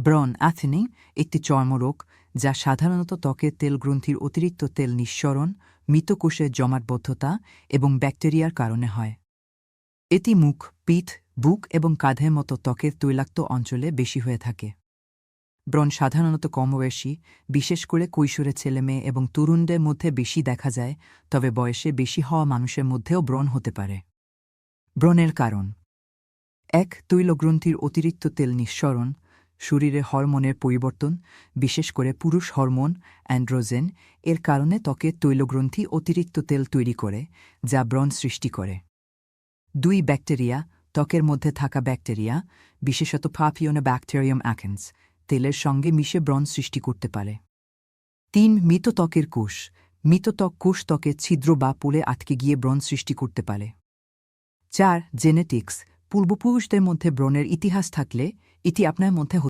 ব্রণ অ্যাথেনিং একটি চর্মরোগ যা সাধারণত ত্বকের তেল গ্রন্থির অতিরিক্ত তেল নিঃসরণ, মৃতকোষের জমাটবদ্ধতা এবং ব্যাকটেরিয়ার কারণে হয়। এটি মুখ, পিঠ, বুক এবং কাঁধের মতো ত্বকের তৈলাক্ত অঞ্চলে বেশি হয়ে থাকে। ব্রণ সাধারণত কমবয়সী, বিশেষ করে কৈশোরের ছেলেমেয়ে এবং তরুণদের মধ্যে বেশি দেখা যায়, তবে বয়সে বেশি হওয়া মানুষের মধ্যেও ব্রণ হতে পারে। ব্রণের কারণ: ১. তৈলগ্রন্থির অতিরিক্ত তেল নিঃসরণ, শরীরে হরমোনের পরিবর্তন, বিশেষ করে পুরুষ হরমোন অ্যান্ড্রোজেন এর কারণে ত্বকের তৈলগ্রন্থি অতিরিক্ত তেল তৈরি করে, যা ব্রণ সৃষ্টি করে। ২. ব্যাকটেরিয়া, ত্বকের মধ্যে থাকা ব্যাকটেরিয়া, বিশেষত পাপিওনোব্যাকটেরিয়াম অ্যাকেন্স, তেলের সঙ্গে মিশে ব্রণ সৃষ্টি করতে পারে। ৩. মৃত ত্বকের কোষ, মৃত ত্বক কোষ ত্বকের ছিদ্র বা পুলে আটকে গিয়ে ব্রণ সৃষ্টি করতে পারে। ৪. জেনেটিক্স, পূর্বপুরুষদের মধ্যে ব্রণের ইতিহাস থাকলে এটি আপনার মধ্যে